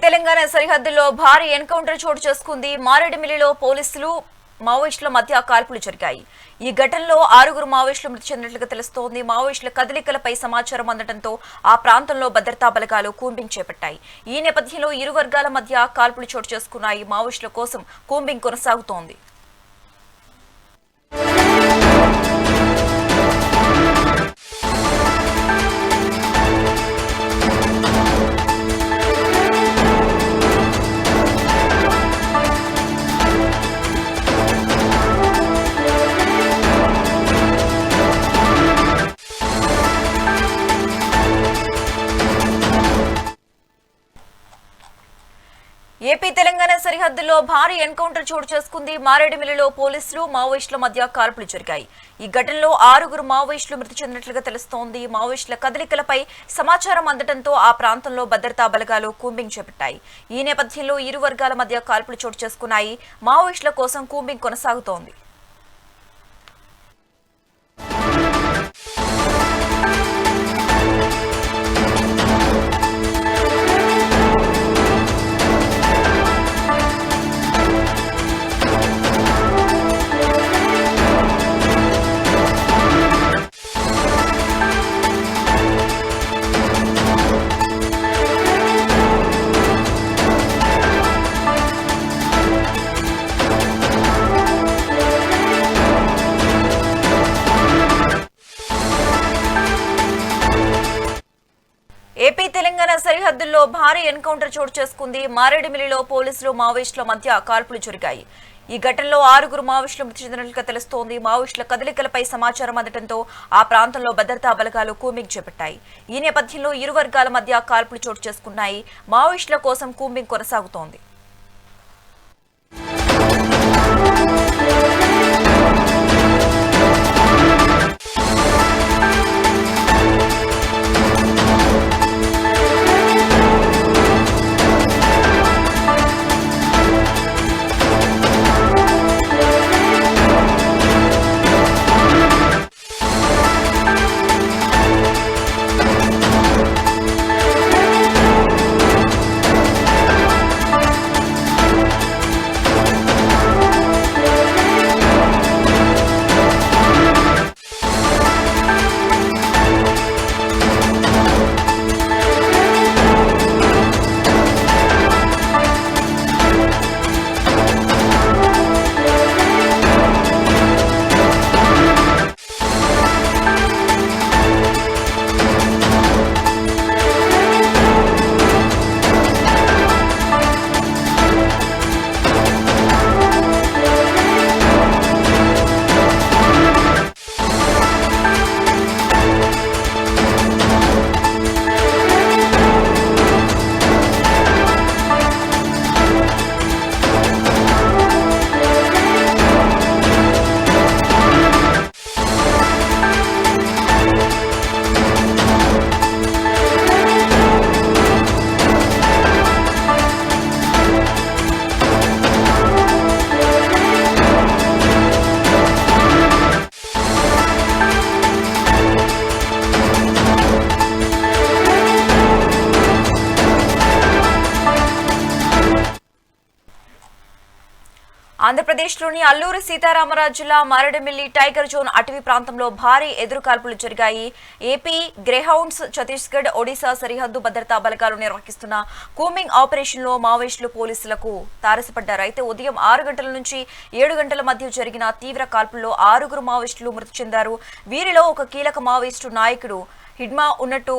తెలంగాణ సరిహద్దుల్లో భారీ ఎన్కౌంటర్ చోటు చేసుకుంది. మారేడుమిల్లిలో పోలీసులు మావోయిస్టుల మధ్య కాల్పులు జరిగాయి. ఈ ఘటనలో 6 మావోయిస్టులు మృతి చెందినట్లుగా తెలుస్తోంది. మావోయిస్టుల కదలికలపై సమాచారం అందడంతో ఆ ప్రాంతంలో భద్రతా బలగాలు కూంబింగ్ చేపట్టాయి. ఈ నేపథ్యంలో ఇరు వర్గాల మధ్య కాల్పులు చోటు చేసుకున్నాయి. మావోయిస్టుల కోసం కూంబింగ్ కొనసాగుతోంది. ఏపీ తెలంగాణ సరిహద్దుల్లో భారీ ఎన్కౌంటర్ చోటు చేసుకుంది. మారేడుమిల్లిలో పోలీసులు మావోయిస్టుల మధ్య కాల్పులు జరిగాయి. ఈ ఘటనలో 6 మావోయిస్టులు మృతి చెందినట్లుగా తెలుస్తోంది. మావోయిస్టుల కదలికలపై సమాచారం అందడంతో ఆ ప్రాంతంలో భద్రతా బలగాలు కూంబింగ్ చేపట్టాయి. ఈ నేపథ్యంలో ఇరు వర్గాల మధ్య కాల్పులు చోటు చేసుకున్నాయి. మావోయిస్టుల కోసం కూంబింగ్ కొనసాగుతోంది. ఏపీ తెలంగాణ సరిహద్దుల్లో భారీ ఎన్కౌంటర్ చోటు చేసుకుంది. మారేడుమిల్లిలో పోలీసులు మావోయిస్టుల మధ్య కాల్పులు జరిగాయి. ఈ ఘటనలో 6 మావోయిస్టులు మృతి చెందినట్లుగా తెలుస్తోంది. మావోయిస్టుల కదలికలపై సమాచారం అందడంతో ఆ ప్రాంతంలో భద్రతా బలగాలు కూంబింగ్ చేపట్టాయి. ఈ నేపథ్యంలో ఇరు వర్గాల మధ్య కాల్పులు చోటు చేసుకున్నాయి. మావోయిస్టుల కోసం కూంబింగ్ కొనసాగుతోంది. ఆంధ్రప్రదేశ్లోని అల్లూరి సీతారామరాజు జిల్లా మారేడుమిల్లి టైగర్ జోన్ అటవీ ప్రాంతంలో భారీ ఎదురుకాల్పులు జరిగాయి. ఏపీ గ్రేహౌండ్స్, ఛత్తీస్గఢ్, ఒడిశా సరిహద్దు భద్రతా బలగాలు నిర్వహిస్తున్న కూంబింగ్ ఆపరేషన్ లో మావోయిస్టులు పోలీసులకు తారసపడ్డారు. అయితే ఉదయం 6 గంటల నుంచి 7 గంటల మధ్య జరిగిన తీవ్ర కాల్పుల్లో 6 మావోయిస్టులు మృతి చెందారు. వీరిలో ఒక కీలక మావోయిస్టు నాయకుడు హిడ్మా ఉన్నట్టు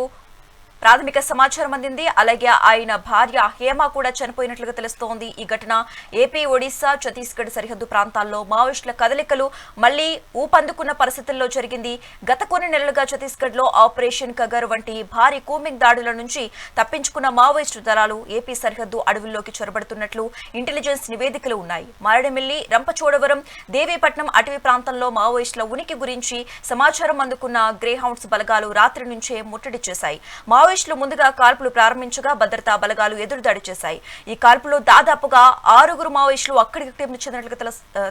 ప్రాథమిక సమాచారం అందింది. అలాగే ఆయన భార్య హేమ కూడా చనిపోయినట్లుగా తెలుస్తోంది. ఈ ఘటన ఏపీ, ఒడిశా, ఛత్తీస్గఢ్ సరిహద్దు ప్రాంతాల్లో మావోయిస్టుల కదలికలు మళ్లీ ఊపందుకున్న పరిస్థితుల్లో జరిగింది. గత కొన్ని నెలలుగా ఛత్తీస్గఢ్ లో ఆపరేషన్ కగర్ వంటి భారీ కూంబింగ్ దాడుల నుంచి తప్పించుకున్న మావోయిస్టు దళాలు ఏపీ సరిహద్దు అడవుల్లోకి చొరబడుతున్నట్లు ఇంటెలిజెన్స్ నివేదికలు ఉన్నాయి. మారేడుమిల్లి, రంపచోడవరం, దేవీపట్నం అటవీ ప్రాంతంలో మావోయిస్టుల ఉనికి గురించి సమాచారం అందుకున్న గ్రేహౌండ్స్ బలగాలు రాత్రి నుంచే ముట్టడి చేశాయి. మావోయిస్టులు ముందుగా కాల్పులు ప్రారంభించగా భద్రతా బలగాలు ఎదురుదాడి చేశాయి. ఈ కాల్పులో దాదాపుగా 6 మావోయిస్టులు అక్కడికి మృతి చెందినట్లుగా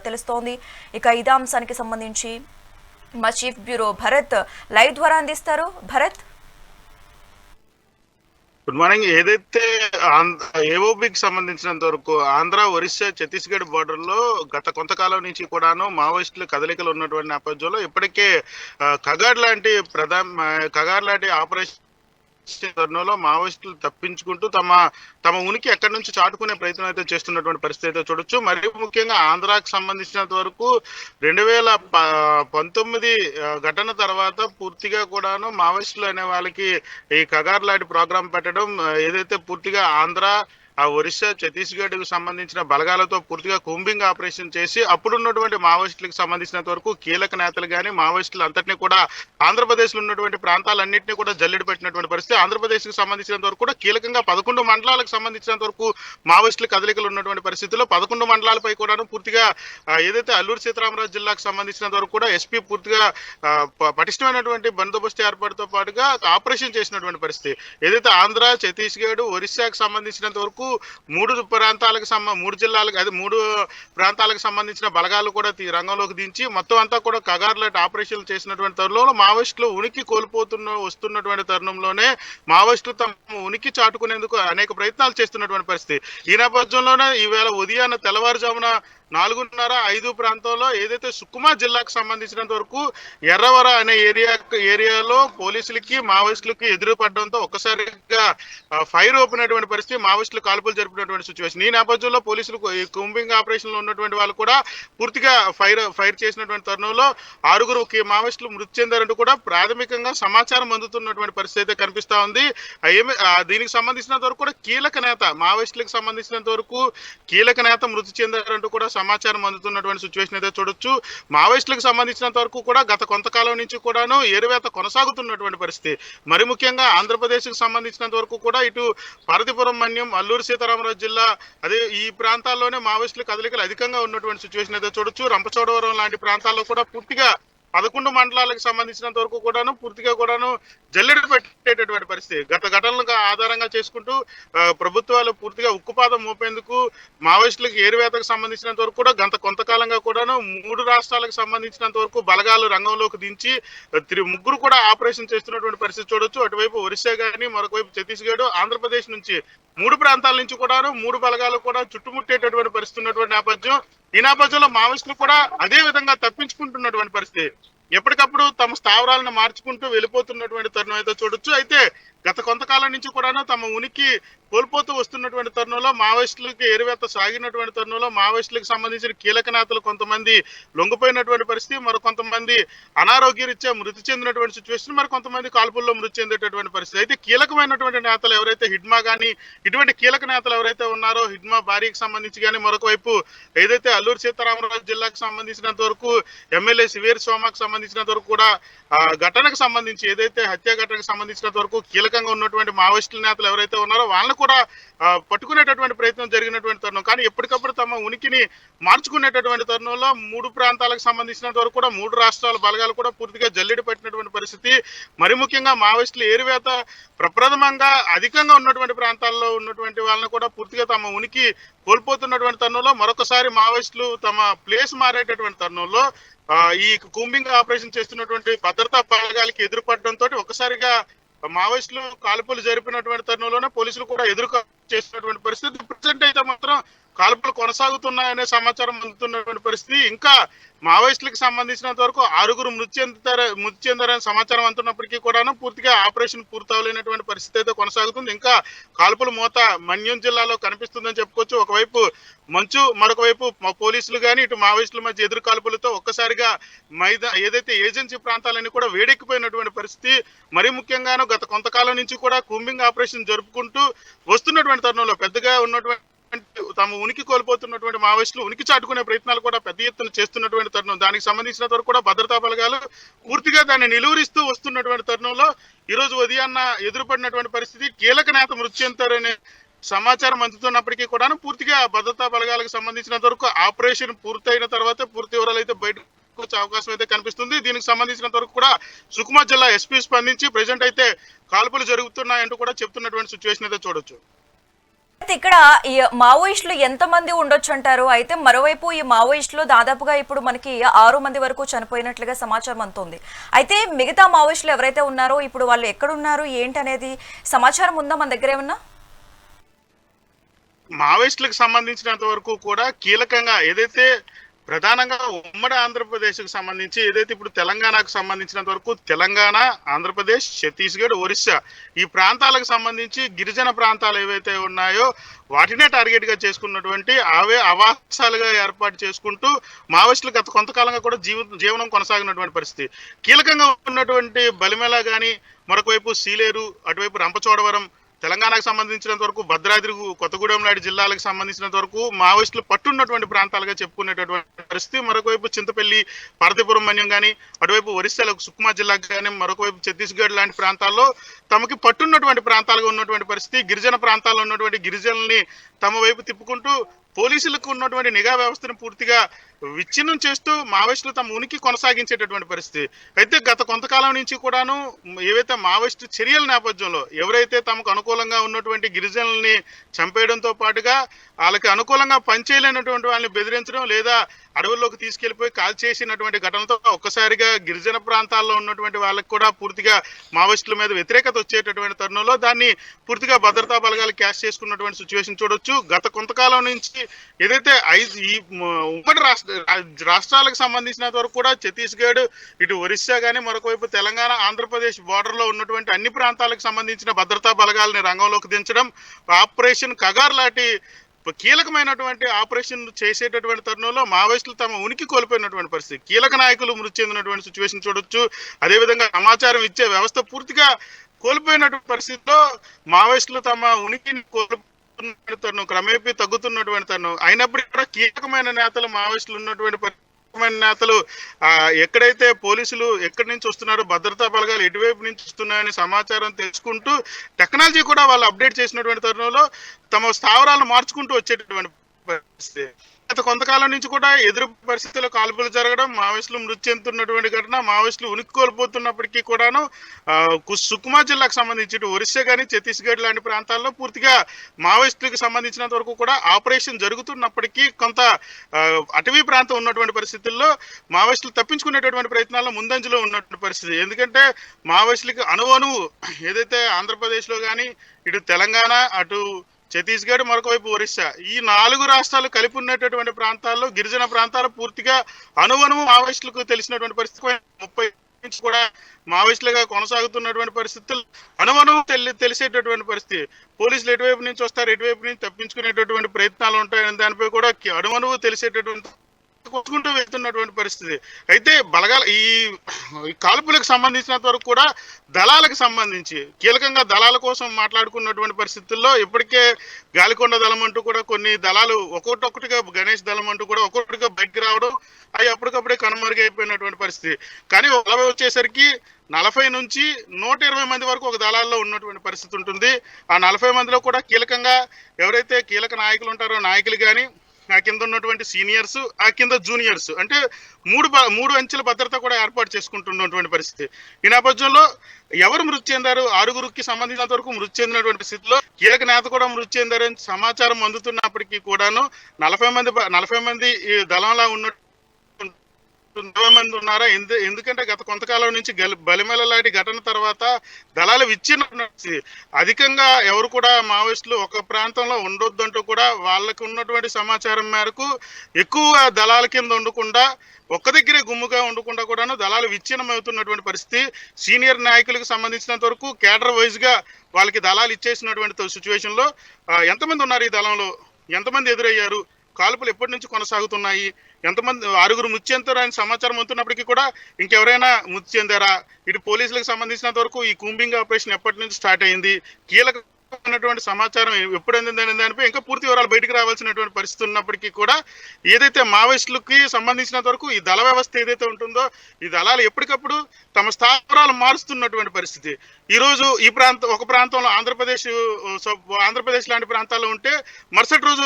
తెలుస్తోంది. ఇక ఇదే అంశానికి సంబంధించి మా చీఫ్ బ్యూరో భరత్ లైవ్ ద్వారా అందిస్తారు. భరత్. Good morning. ఏదైతే ఏఓబికి సంబంధించినంత వరకు ఆంధ్ర, ఒరిస్సా, ఛత్తీస్గఢ్ బోర్డర్ లో గత కొంతకాలం నుంచి కూడాను మావోయిస్టులు కదలికలు ఉన్నటువంటి నేపథ్యంలో ఇప్పటికే కగార్ లాంటి ఆపరేషన్ తరుణంలో మావోయిస్టులు తప్పించుకుంటూ తమ తమ ఉనికి ఎక్కడి నుంచి చాటుకునే ప్రయత్నం అయితే చేస్తున్నటువంటి పరిస్థితి అయితే చూడొచ్చు. మరి ముఖ్యంగా ఆంధ్రాకి సంబంధించినంత వరకు 2019 ఘటన తర్వాత పూర్తిగా కూడాను మావోయిస్టులు అనే వాళ్ళకి ఈ కగార్ లాంటి ప్రోగ్రాం పెట్టడం, ఏదైతే పూర్తిగా ఆంధ్ర, ఒరిస్సా, ఛత్తీస్గఢ్ కు సంబంధించిన బలగాలతో పూర్తిగా కూంబింగ్ ఆపరేషన్ చేసి అప్పుడున్నటువంటి మావోయిస్టులకు సంబంధించినంత వరకు కీలక నేతలు కానీ మావోయిస్టులు అంతటినీ కూడా ఆంధ్రప్రదేశ్ లో ఉన్నటువంటి ప్రాంతాలన్నింటినీ కూడా జల్లెడ పెట్టినటువంటి పరిస్థితి. ఆంధ్రప్రదేశ్ కు సంబంధించినంత వరకు కూడా కీలకంగా 11 మండలాలకు సంబంధించినంత వరకు మావోయిస్టులు కదలికలు ఉన్నటువంటి పరిస్థితుల్లో 11 మండలాలపై కూడా పూర్తిగా ఏదైతే అల్లూరు సీతారామరాజు జిల్లాకు సంబంధించినంత వరకు కూడా ఎస్పీ పూర్తిగా పటిష్టమైనటువంటి బందోబస్తు ఏర్పాటుతో పాటుగా ఆపరేషన్ చేసినటువంటి పరిస్థితి. ఏదైతే ఆంధ్ర, ఛత్తీస్గఢ్, ఒరిస్సాకు సంబంధించినంత వరకు మూడు ప్రాంతాలకు సంబంధించిన బలగాలు కూడా రంగంలోకి దించి మొత్తం అంతా కూడా కగార్లెట్ ఆపరేషన్లు చేసినటువంటి తరుణంలో మావోయిస్టులు ఉనికి వస్తున్నటువంటి తరుణంలోనే మావోయిస్టులు తమ ఉనికి చాటుకునేందుకు అనేక ప్రయత్నాలు చేస్తున్నటువంటి పరిస్థితి. ఈ నేపథ్యంలోనే ఈవేళ ఉదయాన్న తెల్లవారుజామున 4:30-5 ప్రాంతంలో ఏదైతే సుకుమా జిల్లాకు సంబంధించినంత వరకు ఎర్రవర అనే ఏరియాలో పోలీసులకి మావోయిస్టులకి ఎదురుపడడంతో ఒక్కసారిగా ఫైర్ ఓపెన్ అయినటువంటి పరిస్థితి, మావోయిస్టులు కాల్పులు జరిపినటువంటి సిచ్యువేషన్. ఈ నేపథ్యంలో పోలీసులు కూంబింగ్ ఆపరేషన్ లో ఉన్నటువంటి వాళ్ళు కూడా పూర్తిగా ఫైర్ చేసినటువంటి తరుణంలో 6 మావోయిస్టులు మృతి చెందారంటూ కూడా ప్రాథమికంగా సమాచారం అందుతున్నటువంటి పరిస్థితి అయితే కనిపిస్తా ఉంది. దీనికి సంబంధించినంత వరకు కూడా కీలక నేత, మావోయిస్టులకు సంబంధించినంత వరకు కీలక నేత మృతి చెందారంటూ కూడా సమాచారం అందుతున్నటువంటి సిచ్యువేషన్ అయితే చూడొచ్చు. మావోయిస్టులకు సంబంధించినంత వరకు కూడా గత కొంతకాలం నుంచి కూడాను ఏరువేత కొనసాగుతున్నటువంటి పరిస్థితి. మరి ముఖ్యంగా ఆంధ్రప్రదేశ్ కు సంబంధించినంత వరకు కూడా ఇటు పార్వతీపురం, మన్యం, అల్లూరు సీతారామరాజు జిల్లా అదే ఈ ప్రాంతాల్లోనే మావోయిస్టుల కదలికలు అధికంగా ఉన్నటువంటి సిచ్యువేషన్ అయితే చూడొచ్చు. రంపచోడవరం లాంటి ప్రాంతాల్లో కూడా పూర్తిగా 11 మండలాలకు సంబంధించినంత వరకు కూడాను పూర్తిగా కూడాను జల్లెడ పెట్టేటటువంటి పరిస్థితి. గత ఘటనలకు ఆధారంగా చేసుకుంటూ ప్రభుత్వాలు పూర్తిగా ఉక్కుపాదం మోపేందుకు మావోయిస్టులకు ఏరువేతకు సంబంధించినంత వరకు కూడా గత కొంతకాలంగా కూడాను 3 రాష్ట్రాలకు సంబంధించినంత వరకు బలగాలు రంగంలోకి దించి ముగ్గురు కూడా ఆపరేషన్ చేస్తున్నటువంటి పరిస్థితి చూడొచ్చు. అటువైపు ఒరిస్సా కానీ, మరొక వైపు ఛత్తీస్గఢ్, ఆంధ్రప్రదేశ్ నుంచి 3 ప్రాంతాల నుంచి కూడాను 3 బలగాలు కూడా చుట్టుముట్టేటటువంటి పరిస్థితి ఉన్నటువంటి నేపథ్యం. ఈ నేపథ్యంలో మావోయిస్టులు కూడా అదే విధంగా తప్పించుకుంటున్నటువంటి పరిస్థితి. ఎప్పటికప్పుడు తమ స్థావరాలను మార్చుకుంటూ వెళ్ళిపోతున్నటువంటి తరుణం అయితే చూడొచ్చు. అయితే గత కొంతకాలం నుంచి కూడాను తమ ఉనికి కోల్పోతూ వస్తున్నటువంటి తరుణంలో మావోయిస్టులకి ఏరువేత సాగినటువంటి తరుణంలో మావోయిస్టులకు సంబంధించిన కీలక నేతలు కొంతమంది లొంగిపోయినటువంటి పరిస్థితి, మరి కొంతమంది అనారోగ్యరీత్యా మృతి చెందినటువంటి సిచ్యువేషన్, మరి కొంతమంది కాల్పుల్లో మృతి చెందేటటువంటి పరిస్థితి. అయితే కీలకమైనటువంటి నేతలు ఎవరైతే హిడ్మా కానీ ఇటువంటి కీలక నేతలు ఎవరైతే ఉన్నారో హిడ్మా భార్యకి సంబంధించి కానీ, మరొక వైపు ఏదైతే అల్లూరు సీతారామరాజు జిల్లాకు సంబంధించినంత వరకు ఎమ్మెల్యే సివేర్ సోమాకు సంబంధించినంత వరకు కూడా ఘటనకు సంబంధించి ఏదైతే హత్య ఘటనకు సంబంధించినంత వరకు కీలకంగా ఉన్నటువంటి మావోయిస్టుల నేతలు ఎవరైతే ఉన్నారో వాళ్ళని కూడా పట్టుకునేటటువంటి ప్రయత్నం జరిగినటువంటి తరుణం. కానీ ఎప్పటికప్పుడు తమ ఉనికిని మార్చుకునేటటువంటి తరుణంలో 3 ప్రాంతాలకు సంబంధించినంత వరకు కూడా 3 రాష్ట్రాల బలగాలు కూడా పూర్తిగా జల్లెడ పెట్టినటువంటి పరిస్థితి. మరి ముఖ్యంగా మావోయిస్టులు ఏరువేత ప్రప్రథమంగా అధికంగా ఉన్నటువంటి ప్రాంతాల్లో ఉన్నటువంటి వాళ్ళని కూడా పూర్తిగా తమ ఉనికి కోల్పోతున్నటువంటి తరుణంలో మరొకసారి మావోయిస్టులు తమ ప్లేస్ మారేటటువంటి తరుణంలో ఈ కూంబింగ్ ఆపరేషన్ చేస్తున్నటువంటి భద్రతా బలగాలకి ఎదురుపడడంతో ఒకసారిగా మావోయిస్టులు కాల్పులు జరిపినటువంటి తరుణంలోనే పోలీసులు కూడా చేసినటువంటి పరిస్థితి. ప్రజెంట్ అయితే మాత్రం కాల్పులు కొనసాగుతున్నాయనే సమాచారం అందుతున్నటువంటి పరిస్థితి. ఇంకా మావోయిస్టులకు సంబంధించినంత వరకు 6 మృతి చెందారనే సమాచారం అందుతున్నప్పటికీ కూడాను పూర్తిగా ఆపరేషన్ పూర్తవలేనటువంటి పరిస్థితి అయితే కొనసాగుతుంది. ఇంకా కాల్పుల మోత మన్యం జిల్లాలో కనిపిస్తుందని చెప్పుకోవచ్చు. ఒకవైపు మంచు, మరొక వైపు పోలీసులు కానీ ఇటు మావోయిస్టుల మధ్య ఎదురు కాల్పులతో ఒక్కసారిగా ఏదైతే ఏజెన్సీ ప్రాంతాలన్నీ కూడా వేడెక్కిపోయినటువంటి పరిస్థితి. మరి ముఖ్యంగాను గత కొంతకాలం నుంచి కూడా కూంబింగ్ ఆపరేషన్ జరుపుకుంటూ వస్తున్నటువంటి తరుణంలో పెద్దగా ఉన్నటువంటి తమ ఉనికి కోల్పోతున్నటువంటి మావోయిస్టులు ఉనికి చాటుకునే ప్రయత్నాలు కూడా పెద్ద ఎత్తున చేస్తున్నటువంటి తరుణం. దానికి సంబంధించినంత వరకు కూడా భద్రతా బలగాలు పూర్తిగా దాన్ని నిలువరిస్తూ వస్తున్నటువంటి తరుణంలో ఈ రోజు ఉదయాన్న ఎదురుపడినటువంటి పరిస్థితి. కీలక నేత మృతి చెందారనే సమాచారం అందుతున్నప్పటికీ కూడా పూర్తిగా భద్రతా బలగాలకు సంబంధించినంత వరకు ఆపరేషన్ పూర్తయిన తర్వాత పూర్తి వివరాలు అయితే బయటకు వచ్చే అవకాశం అయితే కనిపిస్తుంది. దీనికి సంబంధించినంత వరకు కూడా సుకుమా జిల్లా ఎస్పీ స్పందించి ప్రెజెంట్ అయితే కాల్పులు జరుగుతున్నాయంటూ కూడా చెప్తున్నటువంటి సిచ్యువేషన్ అయితే చూడొచ్చు. అయితే ఇక్కడ ఈ మావోయిస్టులు ఎంతమంది ఉండొచ్చు అంటారు? అయితే మరోవైపు ఈ మావోయిస్టులు దాదాపుగా ఇప్పుడు మనకి 6 మంది వరకు చనిపోయినట్లుగా సమాచారం అందుతోంది. అయితే మిగతా మావోయిస్టులు ఎవరైతే ఉన్నారో ఇప్పుడు వాళ్ళు ఎక్కడున్నారు ఏంటి అనేది సమాచారం ఉందా మన దగ్గర ఏమన్నా? మావోయిస్టులకు సంబంధించినంత వరకు కూడా కీలకంగా ఏదైతే ప్రధానంగా ఉమ్మడి ఆంధ్రప్రదేశ్కి సంబంధించి ఏదైతే ఇప్పుడు తెలంగాణకు సంబంధించినంత వరకు తెలంగాణ, ఆంధ్రప్రదేశ్, ఛత్తీస్గఢ్, ఒరిస్సా ఈ ప్రాంతాలకు సంబంధించి గిరిజన ప్రాంతాలు ఏవైతే ఉన్నాయో వాటినే టార్గెట్ గా చేసుకున్నటువంటి అవే ఆవాసాలుగా ఏర్పాటు చేసుకుంటూ మావోయిస్టులు గత కొంతకాలంగా కూడా జీవనం కొనసాగినటువంటి పరిస్థితి. కీలకంగా ఉన్నటువంటి బలిమెల గాని, మరొక వైపు సీలేరు, అటువైపు రంపచోడవరం, తెలంగాణకు సంబంధించినంత వరకు భద్రాద్రి కొత్తగూడెం లాంటి జిల్లాలకు సంబంధించినంత వరకు మావోయిస్టులు పట్టున్నటువంటి ప్రాంతాలుగా చెప్పుకునేటటువంటి పరిస్థితి. మరొకవైపు చింతపల్లి, పార్వతీపురం మన్యం కానీ, అటువైపు ఒరిస్సాలో సుక్మా జిల్లాకు కానీ, మరొకవైపు ఛత్తీస్గఢ్ లాంటి ప్రాంతాల్లో తమకి పట్టున్నటువంటి ప్రాంతాలుగా ఉన్నటువంటి పరిస్థితి. గిరిజన ప్రాంతాల్లో ఉన్నటువంటి గిరిజనుల్ని తమ వైపు తిప్పుకుంటూ పోలీసులకు ఉన్నటువంటి నిఘా వ్యవస్థను పూర్తిగా విచ్ఛిన్నం చేస్తూ మావోయిస్టులు తమ ఉనికి కొనసాగించేటటువంటి పరిస్థితి. అయితే గత కొంతకాలం నుంచి కూడాను ఏవైతే మావోయిస్టు చర్యల నేపథ్యంలో ఎవరైతే తమకు అనుకూలంగా ఉన్నటువంటి గిరిజనుల్ని చంపేయడంతో పాటుగా వాళ్ళకి అనుకూలంగా పనిచేయలేనటువంటి వాళ్ళని బెదిరించడం లేదా అడవుల్లోకి తీసుకెళ్లిపోయి కాల్ చేసినటువంటి ఘటనతో ఒక్కసారిగా గిరిజన ప్రాంతాల్లో ఉన్నటువంటి వాళ్ళకి కూడా పూర్తిగా మావోయిస్టుల మీద వ్యతిరేకత వచ్చేటటువంటి తరుణంలో దాన్ని పూర్తిగా భద్రతా బలగాలు క్యాష్ చేసుకున్నటువంటి సిచ్యువేషన్ చూడొచ్చు. గత కొంతకాలం నుంచి ఏదైతే ఈ ఉమ్మడి రాష్ట్రాలకు సంబంధించినంత వరకు కూడా ఛత్తీస్గఢ్, ఇటు ఒరిస్సా కానీ, మరొక వైపు తెలంగాణ, ఆంధ్రప్రదేశ్ బోర్డర్ లో ఉన్నటువంటి అన్ని ప్రాంతాలకు సంబంధించిన భద్రతా బలగాలని రంగంలోకి దించడం, ఆపరేషన్ కగార్ లాంటి కీలకమైనటువంటి ఆపరేషన్ చేసేటటువంటి తరుణంలో మావోయిస్టులు తమ ఉనికి కోల్పోయినటువంటి పరిస్థితి. కీలక నాయకులు మృతి చెందినటువంటి సిచ్యువేషన్ చూడొచ్చు. అదేవిధంగా సమాచారం ఇచ్చే వ్యవస్థ పూర్తిగా కోల్పోయినటువంటి పరిస్థితిలో మావోయిస్టులు తమ ఉనికిని కోల్పోతున్న తరుణం, క్రమేపీ తగ్గుతున్నటువంటి తరుణం అయినప్పటికీ కూడా కీలకమైన నేతలు మావోయిస్టులు ఉన్నటువంటి నేతలు ఎక్కడైతే పోలీసులు ఎక్కడి నుంచి వస్తున్నారో, భద్రతా బలగాలు ఎటువైపు నుంచి వస్తున్నాయని సమాచారం తెలుసుకుంటూ టెక్నాలజీ కూడా వాళ్ళు అప్డేట్ చేసినటువంటి తరుణంలో తమ స్థావరాలు మార్చుకుంటూ వచ్చేటటువంటి పరిస్థితి. గత కొంతకాలం నుంచి కూడా ఎదురు పరిస్థితుల్లో కాల్పులు జరగడం, మావోయిస్టులు మృతి చెందుతున్నటువంటి ఘటన, మావోయిస్టులు ఉనికి కోల్పోతున్నప్పటికీ కూడాను సుక్మా జిల్లాకు సంబంధించి ఒరిస్సా కానీ, ఛత్తీస్గఢ్ లాంటి ప్రాంతాల్లో పూర్తిగా మావోయిస్టులకు సంబంధించినంత వరకు కూడా ఆపరేషన్ జరుగుతున్నప్పటికీ కొంత అటవీ ప్రాంతం ఉన్నటువంటి పరిస్థితుల్లో మావోయిస్టులు తప్పించుకునేటటువంటి ప్రయత్నాల్లో ముందంజలో ఉన్నటువంటి పరిస్థితి. ఎందుకంటే మావోయిస్టులకి అణువణువు ఏదైతే ఆంధ్రప్రదేశ్లో కానీ, ఇటు తెలంగాణ, అటు ఛత్తీస్గఢ్, మరొక వైపు ఒరిస్సా ఈ 4 రాష్ట్రాలు కలిపి ఉన్నటువంటి ప్రాంతాల్లో గిరిజన ప్రాంతాలు పూర్తిగా అణువణువు మావోయిస్టులకు తెలిసినటువంటి పరిస్థితి. 30 నుంచి కూడా మావోయిస్టులుగా కొనసాగుతున్నటువంటి పరిస్థితులు అణువణువు తెలిసేటటువంటి పరిస్థితి. పోలీసులు ఎటువైపు నుంచి వస్తారు, ఎటువైపు నుంచి తప్పించుకునేటటువంటి ప్రయత్నాలు ఉంటాయని దానిపై కూడా అణువణువు తెలిసేటటువంటి కొట్టుకుంటూ వెళ్తున్నటువంటి పరిస్థితి. అయితే బలగాల ఈ కాల్పులకు సంబంధించినంత వరకు కూడా దళాలకు సంబంధించి కీలకంగా దళాల కోసం మాట్లాడుకున్నటువంటి పరిస్థితుల్లో ఇప్పటికే గాలికొండ దళం అంటూ కూడా కొన్ని దళాలు ఒక్కొక్కటిగా, గణేష్ దళం అంటూ కూడా ఒక్కొక్కటిగా బయటకు రావడం, అవి అప్పటికప్పుడే కనుమరుగైపోయినటువంటి పరిస్థితి. కానీ వాళ్ళ వచ్చేసరికి 40 నుంచి 120 మంది వరకు ఒక దళాల్లో ఉన్నటువంటి పరిస్థితి ఉంటుంది. ఆ 40 మందిలో కూడా కీలకంగా ఎవరైతే కీలక నాయకులు ఉంటారో నాయకులు కానీ, ఆ కింద ఉన్నటువంటి సీనియర్స్, ఆ కింద జూనియర్స్, అంటే మూడు అంచెల భద్రత కూడా ఏర్పాటు చేసుకుంటున్నటువంటి పరిస్థితి. ఈ నేపథ్యంలో ఎవరు మృతి చెందారు, 6గురికి సంబంధించినంత వరకు మృతి చెందినటువంటి పరిస్థితిలో కీలక నేత కూడా మృతి చెందారని సమాచారం అందుతున్నప్పటికీ కూడాను 40 మంది ఈ దళంలా ఉన్న 20 మంది ఉన్నారా? ఎందుకంటే గత కొంతకాలం నుంచి బలిమెల లాంటి ఘటన తర్వాత దళాలు విచ్ఛిన్న అధికంగా ఎవరు కూడా మావోయిస్టులు ఒక ప్రాంతంలో ఉండొద్దంటూ కూడా వాళ్ళకు ఉన్నటువంటి సమాచారం మేరకు ఎక్కువ దళాల కింద ఉండకుండా ఒక్క దగ్గరే గుమ్ముగా ఉండకుండా కూడాను దళాలు విచ్ఛిన్నమవుతున్నటువంటి పరిస్థితి. సీనియర్ నాయకులకు సంబంధించినంత వరకు కేడర్ వైజ్ గా వాళ్ళకి దళాలు ఇచ్చేసినటువంటి సిచ్యువేషన్ లో ఎంతమంది ఉన్నారు, ఈ దళంలో ఎంతమంది ఎదురయ్యారు, కాల్పులు ఎప్పటి నుంచి కొనసాగుతున్నాయి, ఎంతమంది 6గురు మృతి చెందారు అని సమాచారం అందుతున్నప్పటికీ కూడా ఇంకెవరైనా మృతి చెందారా, ఇటు పోలీసులకు సంబంధించినంత వరకు ఈ కూంబింగ్ ఆపరేషన్ ఎప్పటి నుంచి స్టార్ట్ అయింది, కీలకమైనటువంటి సమాచారం ఎప్పుడు అందిందనే దానిపై ఇంకా పూర్తి వివరాలు బయటకు రావాల్సినటువంటి పరిస్థితి ఉన్నప్పటికీ కూడా ఏదైతే మావోయిస్టులకి సంబంధించినంత వరకు ఈ దళ వ్యవస్థ ఏదైతే ఉంటుందో ఈ దళాలు ఎప్పటికప్పుడు తమ స్థావరాలు మారుస్తున్నటువంటి పరిస్థితి. ఈ రోజు ఈ ఒక ప్రాంతంలో ఆంధ్రప్రదేశ్ లాంటి ప్రాంతాల్లో ఉంటే మరుసటి రోజు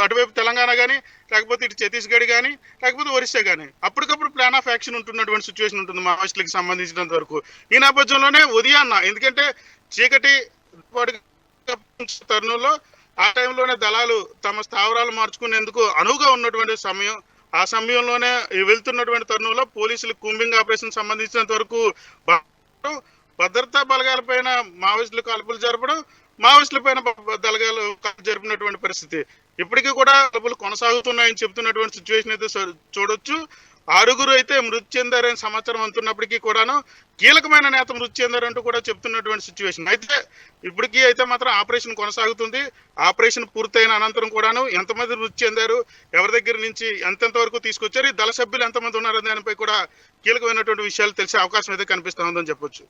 అటువైపు తెలంగాణ కానీ, లేకపోతే ఇటు ఛత్తీస్గఢ్ కానీ, లేకపోతే ఒరిస్సా కానీ అప్పటికప్పుడు ప్లాన్ ఆఫ్ యాక్షన్ ఉంటున్నటువంటి సిచ్యువేషన్ ఉంటుంది మావోయిస్టులకు సంబంధించినంత వరకు. ఈ నేపథ్యంలోనే ఉదయాన్న ఎందుకంటే చీకటి తరుణంలో ఆ టైంలోనే దళాలు తమ స్థావరాలు మార్చుకునేందుకు అనువుగా ఉన్నటువంటి సమయం. ఆ సమయంలోనే వెళ్తున్నటువంటి తరుణంలో పోలీసులు కూంబింగ్ ఆపరేషన్ సంబంధించినంత వరకు భద్రతా బలగాల పైన మావోయిస్టులు కాల్పులు జరపడం, మావోయిస్టుల పైన దళగాలు జరిపినటువంటి పరిస్థితి. ఇప్పటికీ కూడా కాల్పులు కొనసాగుతున్నాయని చెప్తున్నటువంటి సిచ్యువేషన్ అయితే చూడొచ్చు. 6 అయితే మృతి చెందారని సమాచారం అందుతున్నప్పటికీ కూడాను కీలకమైన నేత మృతి చెందారంటూ కూడా చెప్తున్నటువంటి సిచ్యువేషన్. అయితే ఇప్పటికీ అయితే మాత్రం ఆపరేషన్ కొనసాగుతుంది. ఆపరేషన్ పూర్తయిన అనంతరం కూడాను ఎంతమంది మృతి చెందారు, ఎవరి దగ్గర నుంచి ఎంతెంత వరకు తీసుకొచ్చారు, ఈ దళ సభ్యులు ఎంతమంది ఉన్నారనే దానిపై కూడా కీలకమైనటువంటి విషయాలు తెలిసే అవకాశం అయితే కనిపిస్తా ఉందని చెప్పొచ్చు.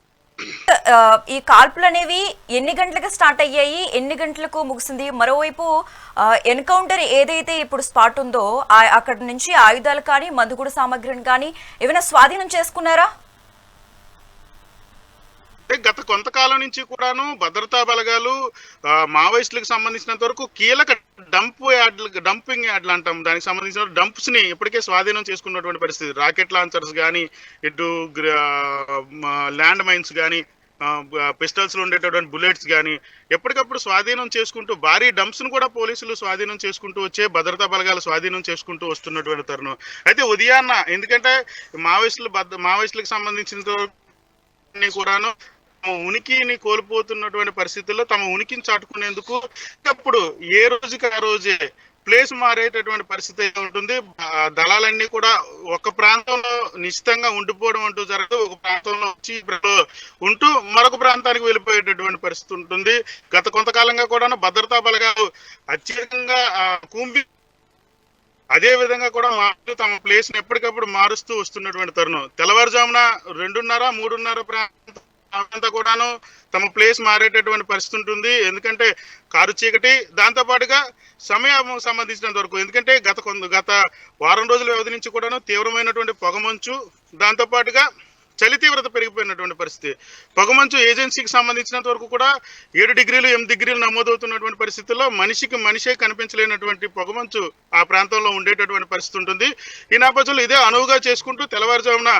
ఈ కాల్పులు అనేవి ఎన్ని గంటలకు స్టార్ట్ అయ్యాయి, ఎన్ని గంటలకు ముగిసింది? మరోవైపు ఎన్కౌంటర్ ఏదైతే ఇప్పుడు స్పాట్ ఉందో అక్కడ నుంచి ఆయుధాలు కానీ మందుగుడు సామగ్రిని కానీ ఏమైనా స్వాధీనం చేసుకున్నారా? గత కొంతకాలం నుంచి కూడాను భద్రతా బలగాలు మావోయిస్టులకు సంబంధించినంత వరకు కీలక డంపింగ్ యార్డ్లు అంటాం, దానికి సంబంధించిన డంప్స్ ని ఇప్పటికే స్వాధీనం చేసుకున్నటువంటి పరిస్థితి. రాకెట్ లాంచర్స్ కానీ, ఇటు ల్యాండ్ మైన్స్ కానీ, పిస్టల్స్ లో ఉండేటటువంటి బుల్లెట్స్ కానీ ఎప్పటికప్పుడు స్వాధీనం చేసుకుంటూ భారీ డంప్స్ ను కూడా పోలీసులు స్వాధీనం చేసుకుంటూ వచ్చే భద్రతా బలగాలు స్వాధీనం చేసుకుంటూ వస్తున్నటువంటి తరుణం. అయితే ఉదయాన్న ఎందుకంటే మావోయిస్టులకు సంబంధించిన కూడాను ఉనికిని కోల్పోతున్నటువంటి పరిస్థితుల్లో తమ ఉనికిని చాటుకునేందుకు అప్పుడు ఏ రోజుకి ఆ రోజే ప్లేస్ మారేటటువంటి పరిస్థితి ఉంటుంది. దళాలన్నీ కూడా ఒక ప్రాంతంలో నిశ్చితంగా ఉండిపోవడం అంటూ జరగదు. ఒక ప్రాంతంలో వచ్చి ఉంటూ మరొక ప్రాంతానికి వెళ్ళిపోయేటటువంటి పరిస్థితి ఉంటుంది. గత కొంతకాలంగా కూడా భద్రతా బలగాలు అత్యధికంగా అదే విధంగా కూడా తమ ప్లేస్ ని ఎప్పటికప్పుడు మారుస్తూ వస్తున్నటువంటి తరుణం. తెల్లవారుజామున 2:30, 3:30 ప్రాంతం అంతా కూడాను తమ ప్లేస్ మారేటటువంటి పరిస్థితి ఉంటుంది. ఎందుకంటే కారు చీకటి, దాంతో పాటుగా సమయం సంబంధించినంత వరకు ఎందుకంటే గత వారం రోజుల వ్యవధి నుంచి కూడాను తీవ్రమైనటువంటి పొగమంచు, దాంతో పాటుగా చలి తీవ్రత పెరిగిపోయినటువంటి పరిస్థితి. పొగమంచు ఏజెన్సీకి సంబంధించినంత వరకు కూడా 7 డిగ్రీలు 8 డిగ్రీలు నమోదవుతున్నటువంటి పరిస్థితుల్లో మనిషికి మనిషే కనిపించలేనటువంటి పొగమంచు ఆ ప్రాంతంలో ఉండేటటువంటి పరిస్థితి ఉంటుంది. ఈ నేపథ్యంలో ఇదే అనువుగా చేసుకుంటూ తెల్లవారుజామున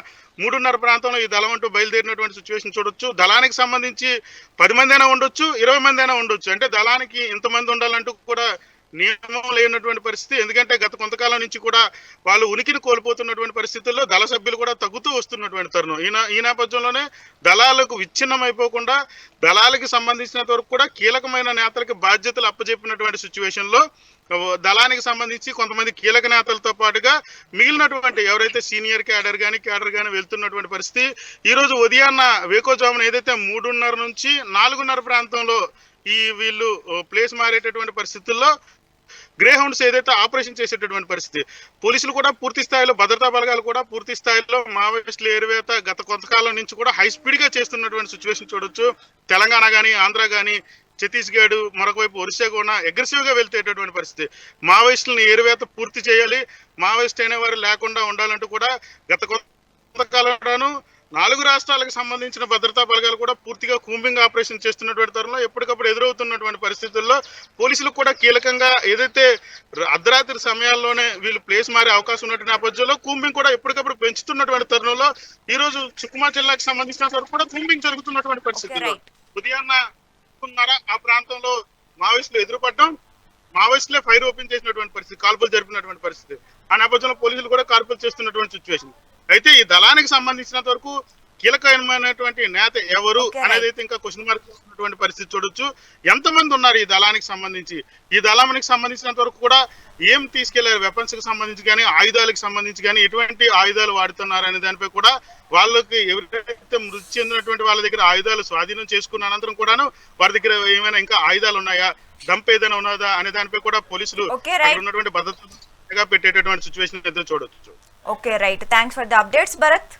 3:30 ప్రాంతంలో ఈ దళం అంటూ బయలుదేరినటువంటి సిచ్యువేషన్ చూడొచ్చు. దళానికి సంబంధించి 10 మంది అయినా ఉండొచ్చు, 20 మంది అయినా ఉండొచ్చు. అంటే దళానికి ఇంతమంది ఉండాలంటూ కూడా నియమం లేనటువంటి పరిస్థితి. ఎందుకంటే గత కొంతకాలం నుంచి కూడా వాళ్ళు ఉనికిని కోల్పోతున్నటువంటి పరిస్థితుల్లో దళ సభ్యులు కూడా తగ్గుతూ వస్తున్నటువంటి తరుణం. ఈ నేపథ్యంలోనే దళాలకు విచ్ఛిన్నం అయిపోకుండా దళాలకు సంబంధించినంత వరకు కూడా కీలకమైన నేతలకు బాధ్యతలు అప్పచెప్పినటువంటి సిచ్యువేషన్ లో దళానికి సంబంధించి కొంతమంది కీలక నేతలతో పాటుగా మిగిలినటువంటి ఎవరైతే సీనియర్ క్యాడర్ కానీ వెళ్తున్నటువంటి పరిస్థితి. ఈ రోజు ఉదయాన్న వేకోజామున ఏదైతే 3:30 నుంచి 4:30 ప్రాంతంలో వీళ్ళు ప్లేస్ మారేటటువంటి పరిస్థితుల్లో గ్రే హౌండ్స్ ఏదైతే ఆపరేషన్ చేసేటటువంటి పరిస్థితి. పోలీసులు కూడా పూర్తి స్థాయిలో, భద్రతా బలగాలు కూడా పూర్తి స్థాయిలో మావోయిస్టుల ఏరివేత గత కొంతకాలం నుంచి కూడా హై స్పీడ్ గా చేస్తున్నటువంటి సిచ్యువేషన్ చూడొచ్చు. తెలంగాణ కానీ, ఆంధ్ర కానీ, ఛత్తీస్గఢ్, మరొక వైపు ఒరిస్సా కూడా అగ్రెసివ్ గా వెళ్తేటటువంటి పరిస్థితి. మావోయిస్టులను ఏరివేత పూర్తి చేయాలి, మావోయిస్ట్ అయిన వారు లేకుండా ఉండాలంటూ కూడా గత కొంతకాలం 4 రాష్ట్రాలకు సంబంధించిన భద్రతా బలగాలు కూడా పూర్తిగా కూంబింగ్ ఆపరేషన్ చేస్తున్నటువంటి తరుణంలో ఎప్పటికప్పుడు ఎదురవుతున్నటువంటి పరిస్థితుల్లో పోలీసులు కూడా కీలకంగా ఏదైతే అర్ధరాత్రి సమయాల్లోనే వీళ్ళు ప్లేస్ మారే అవకాశం ఉన్నటువంటి నేపథ్యంలో కూంబింగ్ కూడా ఎప్పటికప్పుడు పెంచుతున్నటువంటి తరుణంలో ఈ రోజు సుకుమా జిల్లాకు సంబంధించిన వరకు కూడా కూంబింగ్ జరుగుతున్నటువంటి పరిస్థితుల్లో ఉదయాన్న ఆ ప్రాంతంలో మావోయిస్టులు ఎదురుపడడం, మావోయిస్టులే ఫైర్ ఓపెన్ చేసినటువంటి పరిస్థితి, కాల్పులు జరిపినటువంటి పరిస్థితి. ఆ నేపథ్యంలో పోలీసులు కూడా కాల్పులు చేస్తున్నటువంటి సిచ్యువేషన్. అయితే ఈ దళానికి సంబంధించినంత వరకు కీలకమైనటువంటి నేత ఎవరు అనేది అయితే ఇంకా క్వశ్చన్ మార్క్ చేస్తున్నటువంటి పరిస్థితి చూడొచ్చు. ఎంతమంది ఉన్నారు ఈ దళానికి సంబంధించి, ఈ దళానికి సంబంధించినంత వరకు కూడా ఏం తీసుకెళ్లారు, వెపన్స్ కి సంబంధించి కానీ, ఆయుధాలకు సంబంధించి కానీ ఎటువంటి ఆయుధాలు వాడుతున్నారు అనే దానిపై కూడా వాళ్ళకి ఎవరైతే మృతి చెందినటువంటి వాళ్ళ దగ్గర ఆయుధాలు స్వాధీనం చేసుకున్న అనంతరం కూడాను వారి దగ్గర ఏమైనా ఇంకా ఆయుధాలు ఉన్నాయా, డంప్ ఏదైనా ఉన్నదా అనే దానిపై కూడా పోలీసులు ఉన్నటువంటి భద్రతగా పెట్టేటటువంటి సిచ్యువేషన్ అయితే చూడొచ్చు. Okay, right. Thanks for the updates, Bharat.